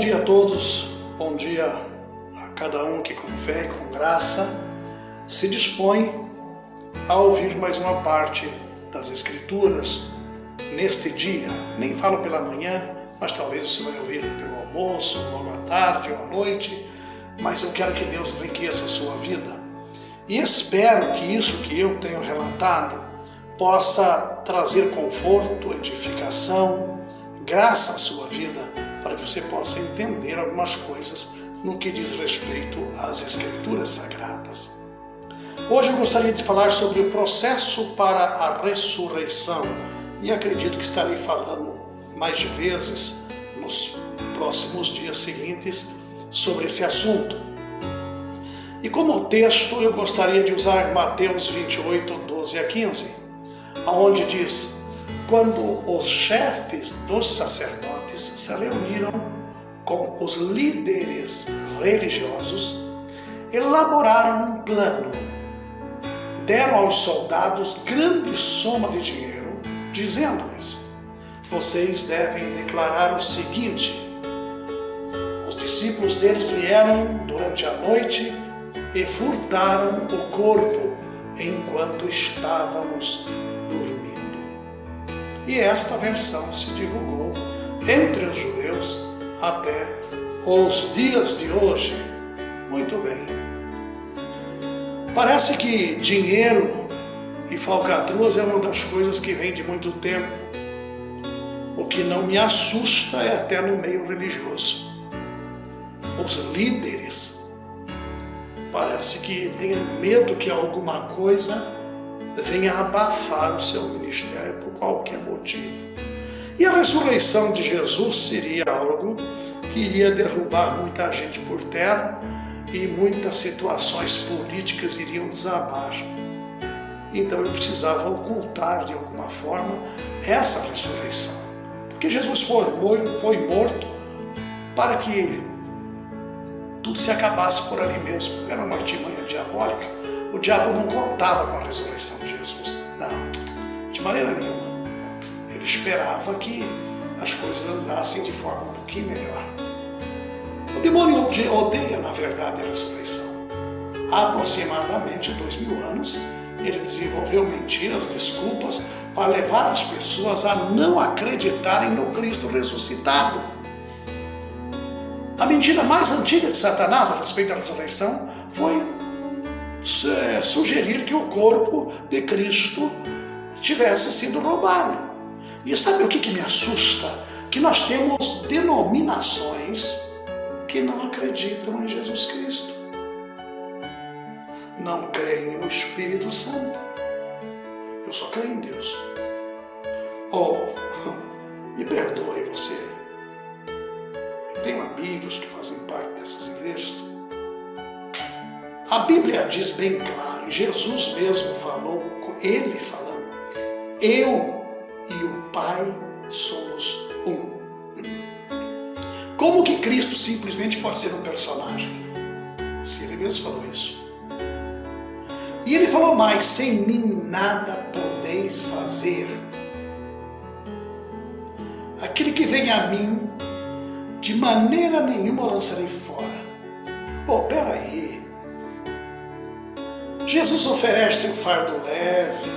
dia a todos, bom dia a cada um que com fé e com graça se dispõe a ouvir mais uma parte das Escrituras neste dia. Nem falo pela manhã, mas talvez você vai ouvir pelo almoço, logo à tarde ou à noite, mas eu quero que Deus enriqueça a sua vida. E espero que isso que eu tenho relatado possa trazer conforto, edificação, graça à sua vida, para que você possa entender algumas coisas no que diz respeito às Escrituras Sagradas. Hoje eu gostaria de falar sobre o processo para a ressurreição e acredito que estarei falando mais de vezes nos próximos dias seguintes sobre esse assunto. E como texto eu gostaria de usar Mateus 28, 12 a 15, onde diz: quando os chefes dos sacerdotes se reuniram com os líderes religiosos, elaboraram um plano. Deram aos soldados grande soma de dinheiro, dizendo-lhes: vocês devem declarar o seguinte: os discípulos deles vieram durante a noite e furtaram o corpo enquanto estávamos dormindo. E esta versão se divulgou entre os judeus até os dias de hoje. Muito bem. Parece que dinheiro e falcatruas é uma das coisas que vem de muito tempo. O que não me assusta é até no meio religioso. Os líderes parece que têm medo que alguma coisa venha abafar o seu ministério por qualquer motivo. E a ressurreição de Jesus seria algo que iria derrubar muita gente por terra e muitas situações políticas iriam desabar. Então eu precisava ocultar de alguma forma essa ressurreição. Porque Jesus foi morto para que tudo se acabasse por ali mesmo. Era uma artimanha diabólica. O diabo não contava com a ressurreição de Jesus. Não, de maneira nenhuma. Ele esperava que as coisas andassem de forma um pouquinho melhor. O demônio odeia, na verdade, a ressurreição. Há aproximadamente 2000 anos, ele desenvolveu mentiras, desculpas, para levar as pessoas a não acreditarem no Cristo ressuscitado. A mentira mais antiga de Satanás a respeito da ressurreição foi sugerir que o corpo de Cristo tivesse sido roubado. E sabe o que me assusta? Que nós temos denominações que não acreditam em Jesus Cristo. Não creem no Espírito Santo. Eu só creio em Deus. Me perdoe você. Eu tenho amigos que fazem parte dessas igrejas. A Bíblia diz bem claro, Jesus mesmo falou, ele falando: eu e o Pai somos um. Como que Cristo simplesmente pode ser um personagem? Se ele mesmo falou isso. E ele falou mais: sem mim nada podeis fazer. Aquele que vem a mim, de maneira nenhuma lançarei fora. Peraí. Jesus oferece um fardo leve,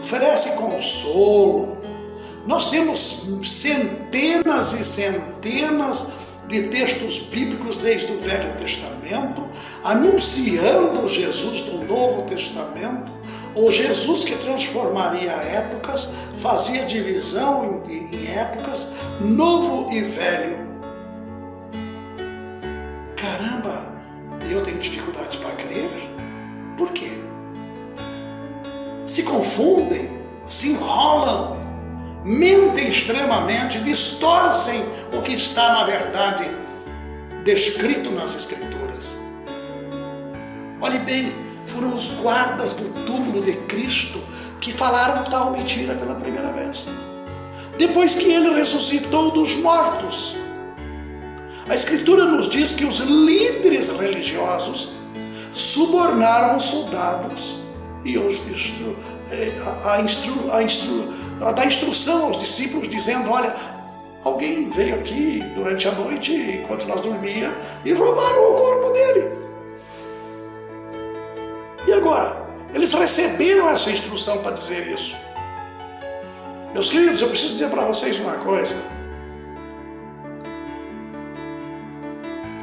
oferece consolo. Nós temos centenas e centenas de textos bíblicos desde o Velho Testamento, anunciando o Jesus do Novo Testamento, o Jesus que transformaria épocas, fazia divisão em épocas, novo e velho. Caramba, eu tenho dificuldades para crer. Por quê? Se confundem, se enrolam, mentem extremamente, distorcem o que está na verdade descrito nas Escrituras. Olhe bem, foram os guardas do túmulo de Cristo que falaram tal mentira pela primeira vez. Depois que ele ressuscitou dos mortos. A Escritura nos diz que os líderes religiosos subornaram os soldados e dar instrução aos discípulos, dizendo: olha, alguém veio aqui durante a noite, enquanto nós dormíamos, e roubaram o corpo dele. E agora? Eles receberam essa instrução para dizer isso. Meus queridos, eu preciso dizer para vocês uma coisa.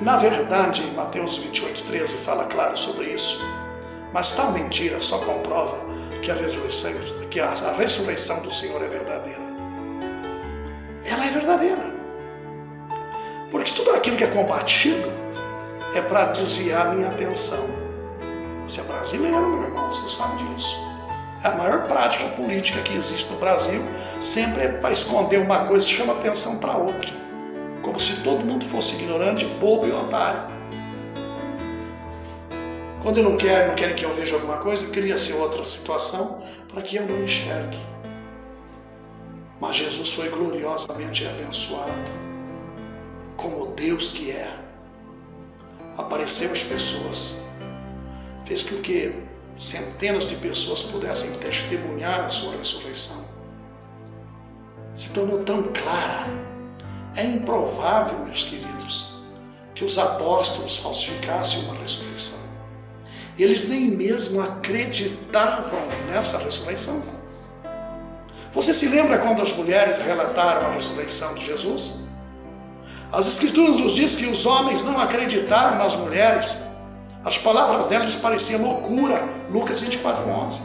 Na verdade, Mateus 28:13 fala claro sobre isso. Mas tal mentira só comprova que a ressurreição do Senhor é verdadeira. Ela é verdadeira. Porque tudo aquilo que é combatido é para desviar a minha atenção. Você é brasileiro, meu irmão, você sabe disso. A maior prática política que existe no Brasil sempre é para esconder uma coisa e chama atenção para outra. Como se todo mundo fosse ignorante, bobo e otário. Quando não querem que eu veja alguma coisa, cria-se outra situação para que eu não enxergue. Mas Jesus foi gloriosamente abençoado, como Deus que é. Apareceu às pessoas, fez com que centenas de pessoas pudessem testemunhar a sua ressurreição. Se tornou tão clara. É improvável, meus queridos, que os apóstolos falsificassem uma ressurreição. Eles nem mesmo acreditavam nessa ressurreição. Você se lembra quando as mulheres relataram a ressurreição de Jesus? As Escrituras nos dizem que os homens não acreditaram nas mulheres. As palavras delas pareciam loucura. Lucas 24:11.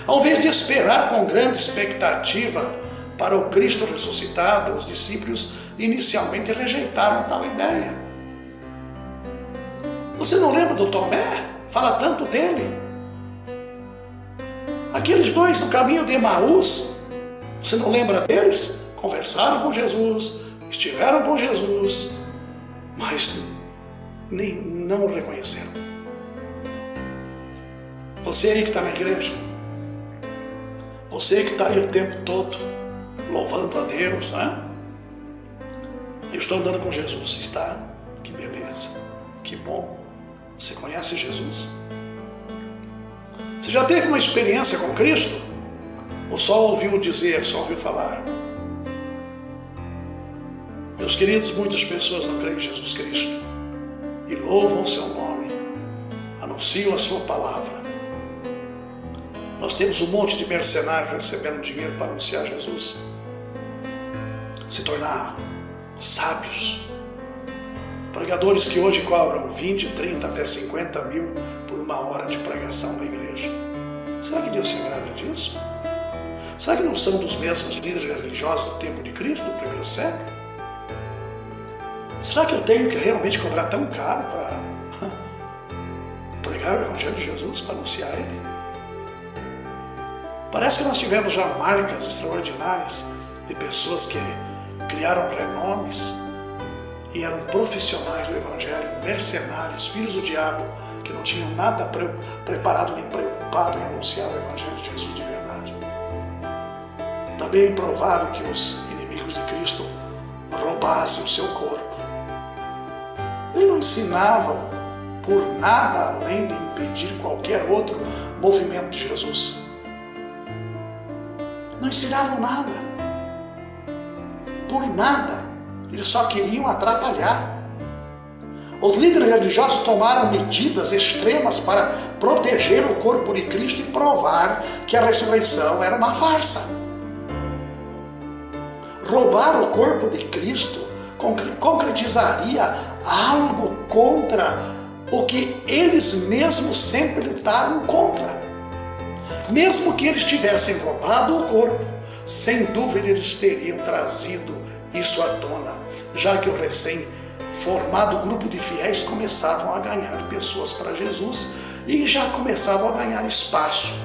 Ao invés de esperar com grande expectativa para o Cristo ressuscitado, os discípulos inicialmente rejeitaram tal ideia. Você não lembra do Tomé? Fala tanto dele. Aqueles dois no caminho de Emaús, você não lembra deles? Conversaram com Jesus, estiveram com Jesus, mas não o reconheceram. Você aí que está na igreja, você que está aí o tempo todo louvando a Deus, né? Eu estou andando com Jesus, está? Que beleza, que bom. Você conhece Jesus? Você já teve uma experiência com Cristo? Ou só ouviu dizer, só ouviu falar? Meus queridos, muitas pessoas não creem em Jesus Cristo e louvam o seu nome, anunciam a sua palavra. Nós temos um monte de mercenários recebendo dinheiro para anunciar Jesus, se tornar sábios. Pregadores que hoje cobram 20, 30, até 50 mil por uma hora de pregação na igreja. Será que Deus se agrada disso? Será que não são dos mesmos líderes religiosos do tempo de Cristo, do primeiro século? Será que eu tenho que realmente cobrar tão caro para pregar o Evangelho de Jesus, para anunciar Ele? Parece que nós tivemos já marcas extraordinárias de pessoas que criaram renomes e eram profissionais do Evangelho, mercenários, filhos do diabo, que não tinham nada preparado nem preocupado em anunciar o Evangelho de Jesus de verdade. Também é improvável que os inimigos de Cristo roubassem o seu corpo. Eles não ensinavam por nada além de impedir qualquer outro movimento de Jesus. Não ensinavam nada. Por nada. Eles só queriam atrapalhar. Os líderes religiosos tomaram medidas extremas para proteger o corpo de Cristo e provar que a ressurreição era uma farsa. Roubar o corpo de Cristo concretizaria algo contra o que eles mesmos sempre lutaram contra. Mesmo que eles tivessem roubado o corpo, sem dúvida eles teriam trazido isso à tona, já que o recém-formado grupo de fiéis começavam a ganhar pessoas para Jesus e já começavam a ganhar espaço.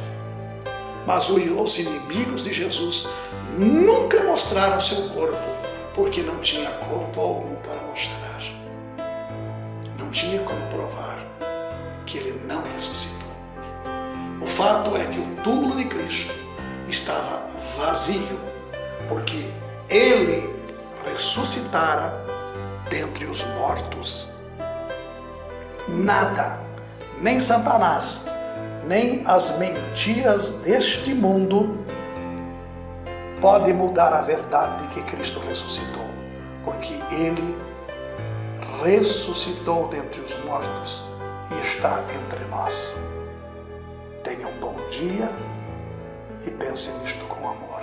Mas os inimigos de Jesus nunca mostraram seu corpo, porque não tinha corpo algum para mostrar. Não tinha como provar que ele não ressuscitou. O fato é que o túmulo de Cristo estava vazio, porque ele ressuscitara dentre os mortos. Nada, nem Satanás, nem as mentiras deste mundo pode mudar a verdade de que Cristo ressuscitou, porque Ele ressuscitou dentre os mortos e está entre nós. Tenha um bom dia e pense nisto com amor.